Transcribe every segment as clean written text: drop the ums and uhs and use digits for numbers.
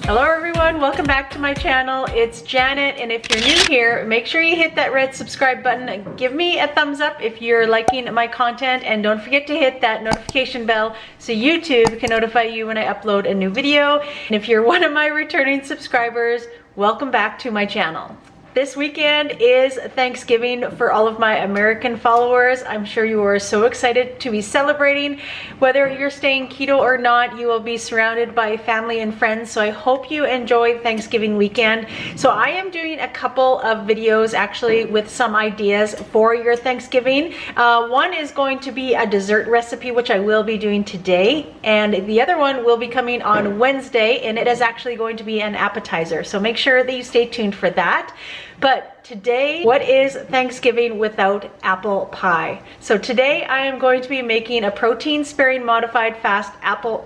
Hello everyone, welcome back to my channel. It's Janet, and if you're new here, make sure you hit that red subscribe button. Give me a thumbs up if you're liking my content, and don't forget to hit that notification bell so YouTube can notify you when I upload a new video. And if you're one of my returning subscribers, welcome back to my channel. This weekend is Thanksgiving for all of my American followers. I'm sure you are so excited to be celebrating. Whether you're staying keto or not, you will be surrounded by family and friends. So I hope you enjoy Thanksgiving weekend. So I am doing a couple of videos actually with some ideas for your Thanksgiving. One is going to be a dessert recipe, which I will be doing today. And the other one will be coming on Wednesday, and it is actually going to be an appetizer. So make sure that you stay tuned for that. But today, what is Thanksgiving without apple pie? So today I am going to be making a protein sparing modified fast apple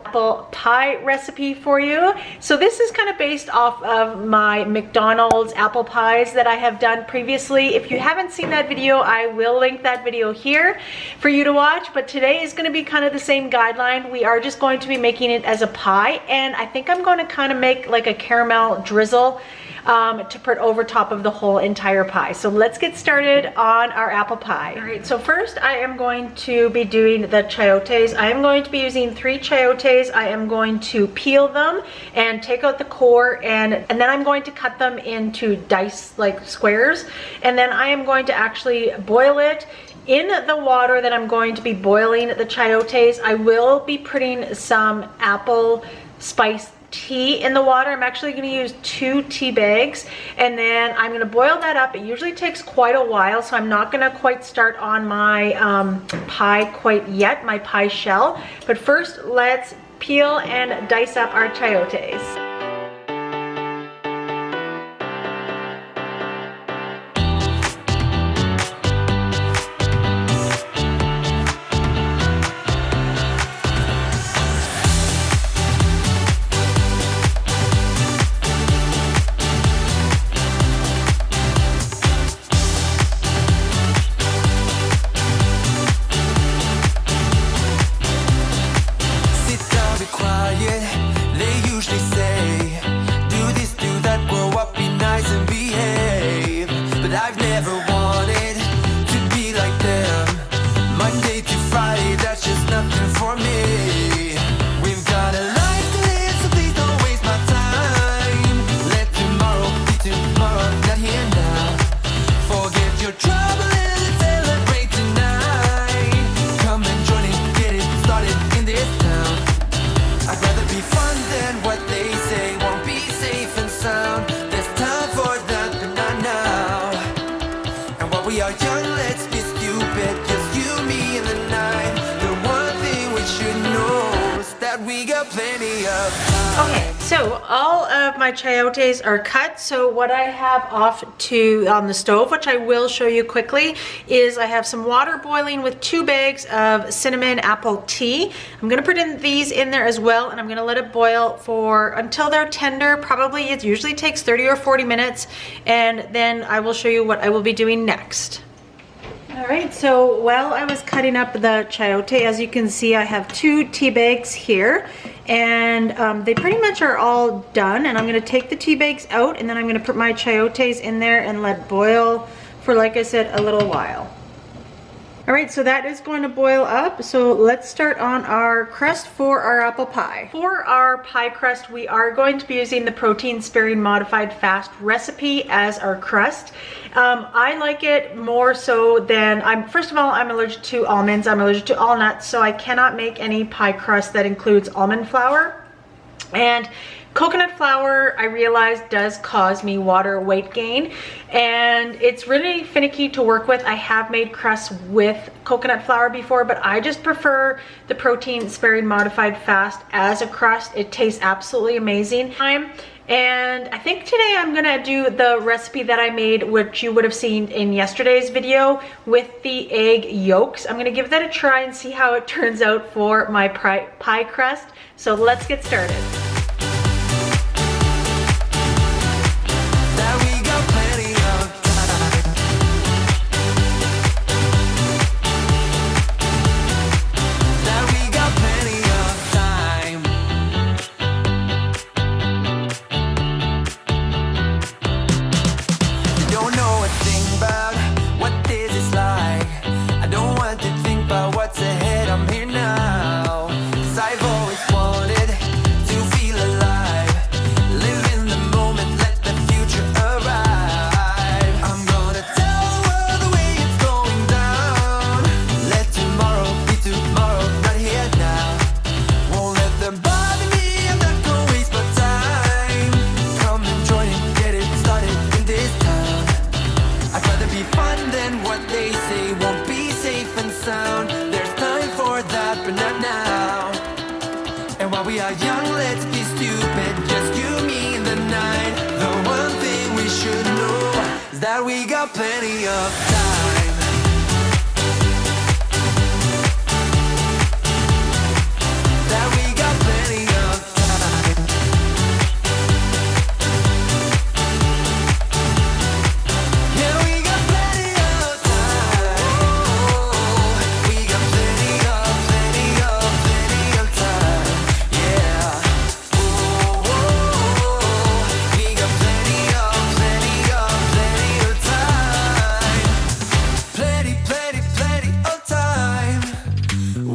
pie recipe for you. So this is kind of based off of my McDonald's apple pies that I have done previously. If you haven't seen that video, I will link that video here for you to watch. But today is going to be kind of the same guideline. We are just going to be making it as a pie, and I think I'm going to kind of make like a caramel drizzle to put over top of the whole entire pie. So let's get started on our apple pie. All right, so first I am going to be doing the chayotes. I am going to be using 3 chayotes. I am going to peel them and take out the core, and then I'm going to cut them into dice like squares, and then I am going to actually boil it. In the water that I'm going to be boiling the chayotes, I will be putting some apple spice tea in the water. I'm actually going to use 2 tea bags, and then I'm going to boil that up. It usually takes quite a while, so I'm not going to quite start on my pie quite yet, my pie shell. But first, let's peel and dice up our chayotes. Okay, so all of my chayotes are cut. So what I have off on the stove, which I will show you quickly, is I have some water boiling with 2 bags of cinnamon apple tea. I'm going to put these in there as well, and I'm going to let it boil until they're tender. Probably it usually takes 30 or 40 minutes, and then I will show you what I will be doing next. All right, so while I was cutting up the chayote, as you can see, I have 2 tea bags here, and they pretty much are all done. And I'm going to take the tea bags out, and then I'm going to put my chayotes in there and let boil for, like I said, a little while. All right, so that is going to boil up. So let's start on our crust for our apple pie. For our pie crust, we are going to be using the protein sparing modified fast recipe as our crust. I like it more so than, first of all, I'm allergic to almonds. I'm allergic to all nuts, so I cannot make any pie crust that includes almond flour. And coconut flour, I realized, does cause me water weight gain, and it's really finicky to work with. I have made crusts with coconut flour before, but I just prefer the protein sparing modified fast as a crust. It tastes absolutely amazing. And I think today I'm gonna do the recipe that I made, which you would have seen in yesterday's video, with the egg yolks. I'm gonna give that a try and see how it turns out for my pie crust. So let's get started. are young, let's be stupid, just you, me, and the night. The one thing we should know is that we got plenty of time. That we got plenty of time. Yeah, we got plenty of time. We got plenty of time. Yeah. We got plenty of time. Plenty of time.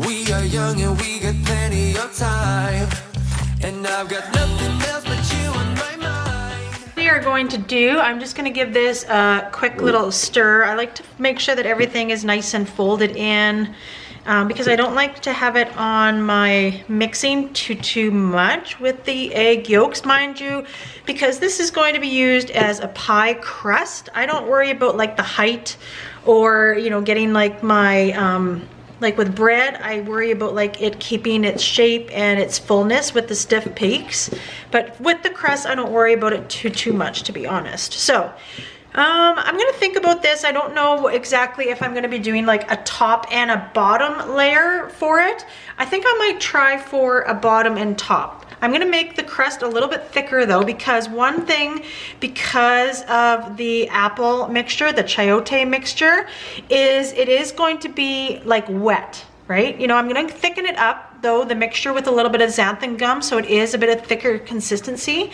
We are young and we got plenty of time. And I've got nothing else but you on my mind. We are going to do, I'm just going to give this a quick little stir. I like to make sure that everything is nice and folded in because I don't like to have it on my mixing too much with the egg yolks, mind you, because this is going to be used as a pie crust. I don't worry about like the height or, you know, getting like my like with bread, I worry about like it keeping its shape and its fullness with the stiff peaks. But with the crust, I don't worry about it too much, to be honest. So I'm gonna think about this. I don't know exactly if I'm gonna be doing like a top and a bottom layer for it. I think I might try for a bottom and top. I'm gonna make the crust a little bit thicker though, because one thing, because of the apple mixture, the chayote mixture, is it is going to be like wet, right? You know, I'm gonna thicken it up though, the mixture, with a little bit of xanthan gum, so it is a bit of thicker consistency.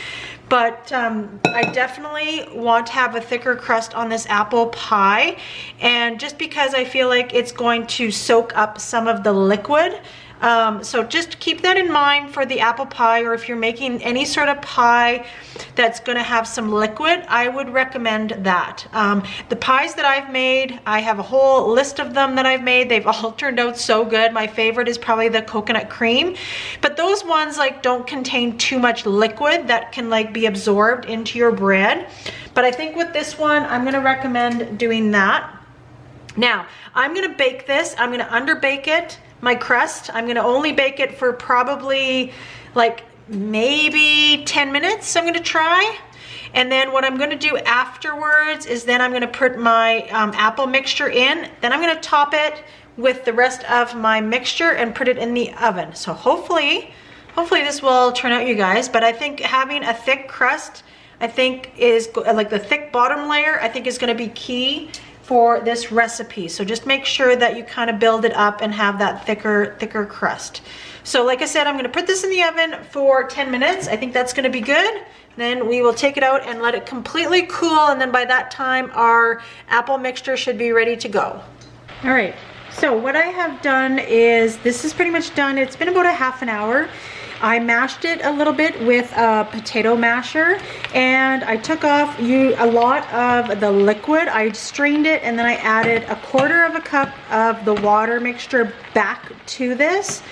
But I definitely want to have a thicker crust on this apple pie, and just because I feel like it's going to soak up some of the liquid. So just keep that in mind for the apple pie, or if you're making any sort of pie that's going to have some liquid, I would recommend that. The pies that I've made, I have a whole list of them that I've made. They've all turned out so good. My favorite is probably the coconut cream, but those ones like don't contain too much liquid that can like be absorbed into your bread. But I think with this one, I'm going to recommend doing that. Now, I'm going to bake this. I'm going to underbake it. My crust, I'm gonna only bake it for probably like maybe 10 minutes. I'm gonna try. And then what I'm gonna do afterwards is then I'm gonna put my apple mixture in. Then I'm gonna top it with the rest of my mixture and put it in the oven. So hopefully this will turn out, you guys. But I think having a thick crust, I think is like the thick bottom layer, I think is gonna be key for this recipe. So just make sure that you kind of build it up and have that thicker crust. So like I said, I'm gonna put this in the oven for 10 minutes. I think that's gonna be good. Then we will take it out and let it completely cool, and then by that time our apple mixture should be ready to go. All right, so what I have done is, this is pretty much done. It's been about a half an hour. I mashed it a little bit with a potato masher, and I took off a lot of the liquid. I strained it, and then I added 1/4 cup of the water mixture back to this.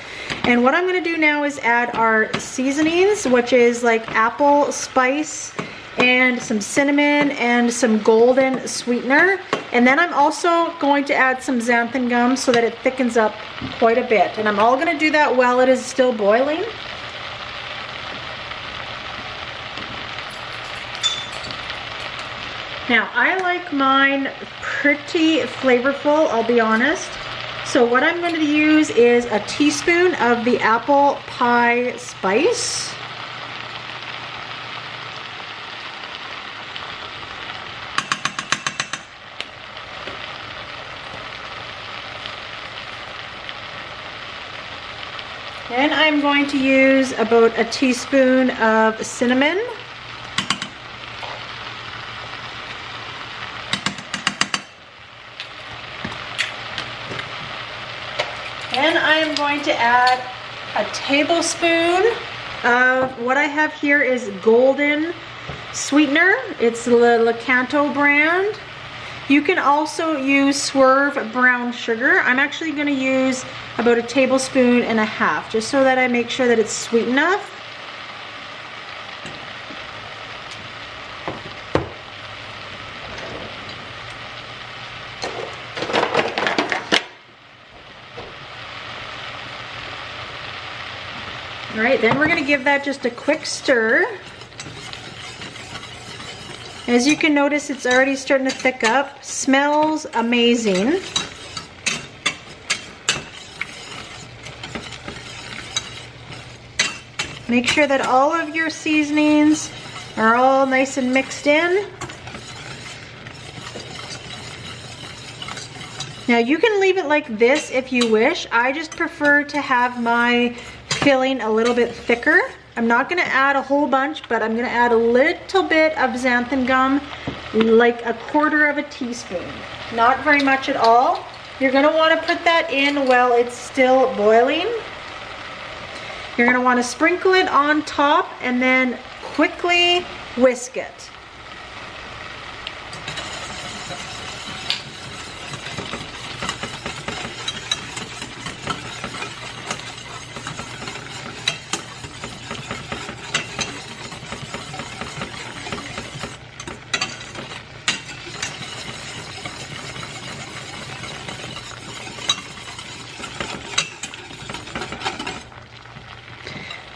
And what I'm gonna do now is add our seasonings, which is like apple spice and some cinnamon and some golden sweetener. And then I'm also going to add some xanthan gum so that it thickens up quite a bit. And I'm all gonna do that while it is still boiling. Now, I like mine pretty flavorful, I'll be honest. So what I'm going to use is a teaspoon of the apple pie spice. Then I'm going to use about a teaspoon of cinnamon. Then I am going to add a tablespoon of what I have here is golden sweetener. It's the Lakanto brand. You can also use Swerve brown sugar. I'm actually going to use about 1.5 tablespoons, just so that I make sure that it's sweet enough. All right, then we're gonna give that just a quick stir. As you can notice, it's already starting to thick up. Smells amazing. Make sure that all of your seasonings are all nice and mixed in. Now you can leave it like this if you wish. I just prefer to have my filling a little bit thicker. I'm not gonna add a whole bunch, but I'm gonna add a little bit of xanthan gum, like a quarter of a teaspoon. Not very much at all. You're gonna wanna put that in while it's still boiling. You're gonna wanna sprinkle it on top and then quickly whisk it.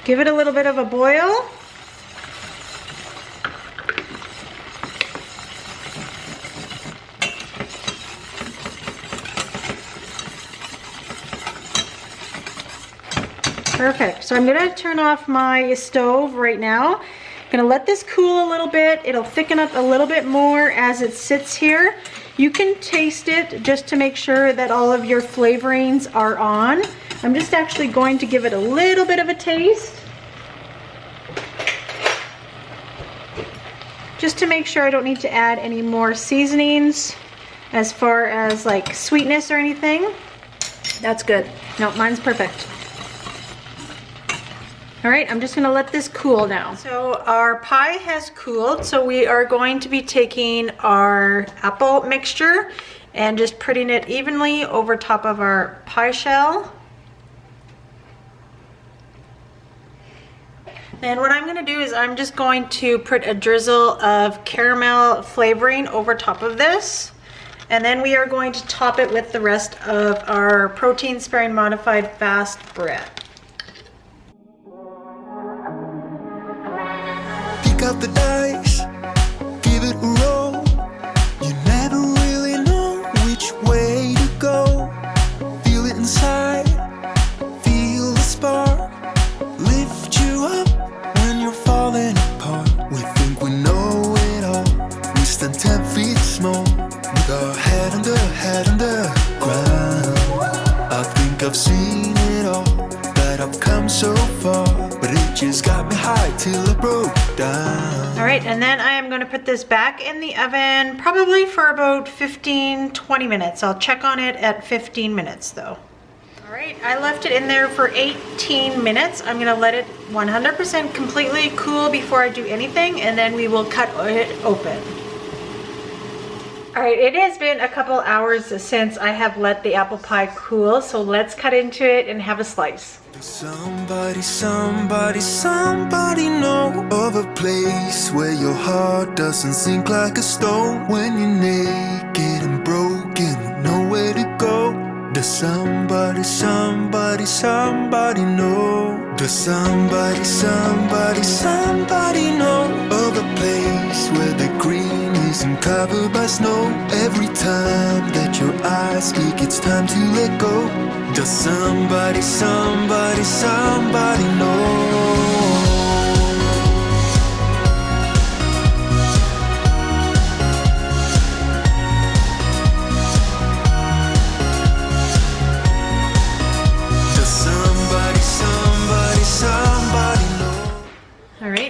Give it a little bit of a boil. Perfect. So I'm gonna turn off my stove right now. I'm gonna let this cool a little bit. It'll thicken up a little bit more as it sits here. You can taste it just to make sure that all of your flavorings are on. I'm just actually going to give it a little bit of a taste. Just to make sure I don't need to add any more seasonings as far as like sweetness or anything. That's good. No, mine's perfect. All right, I'm just gonna let this cool now. So our pie has cooled, so we are going to be taking our apple mixture and just putting it evenly over top of our pie shell. And what I'm gonna do is I'm just going to put a drizzle of caramel flavoring over top of this. And then we are going to top it with the rest of our protein sparing modified fast bread. Pick up the dice, give it a roll. You never really know which way to go. Feel it inside, feel the spark. Lift you up when you're falling apart. We think we know it all. We stand 10 feet small, with our head under ground. I think I've seen it all, that I've come so far, but it just got me high till I broke down. All right, and then I am going to put this back in the oven probably for about 15-20 minutes. I'll check on it at 15 minutes though. All right, I left it in there for 18 minutes. I'm going to let it 100% completely cool before I do anything, and then we will cut it open. All right, it has been a couple hours since I have let the apple pie cool, so let's cut into it and have a slice. Somebody, somebody, somebody know of a place where your heart doesn't sink like a stone. When you're naked and broken with nowhere to go. Does somebody, somebody, somebody know? Does somebody, somebody, somebody know of a place where the green isn't covered by snow? Every time that your eyes speak, it's time to let go. Does somebody, somebody, somebody know?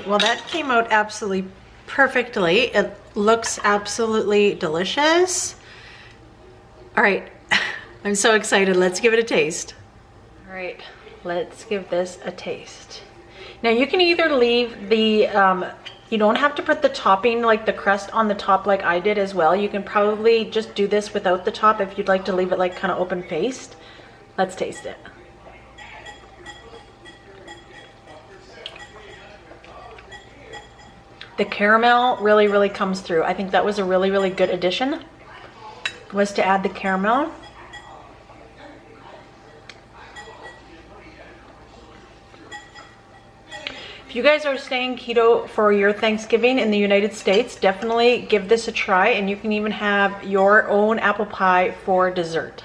Well, that came out absolutely perfectly. It looks absolutely delicious. All right, I'm so excited. Let's give it a taste. All right, let's give this a taste. Now you can either leave the, you don't have to put the topping like the crust on the top like I did as well. You can probably just do this without the top if you'd like to leave it like kind of open-faced. Let's taste it. The caramel really comes through. I think that was a really good addition, was to add the caramel. If you guys are staying keto for your Thanksgiving in the United States, definitely give this a try, and you can even have your own apple pie for dessert.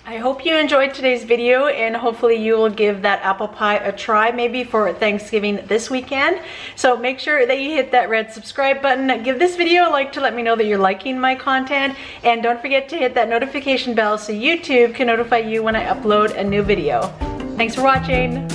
I hope you enjoyed today's video, and hopefully you will give that apple pie a try, maybe for Thanksgiving this weekend. So make sure that you hit that red subscribe button. Give this video a like to let me know that you're liking my content, and don't forget to hit that notification bell so YouTube can notify you when I upload a new video. Thanks for watching.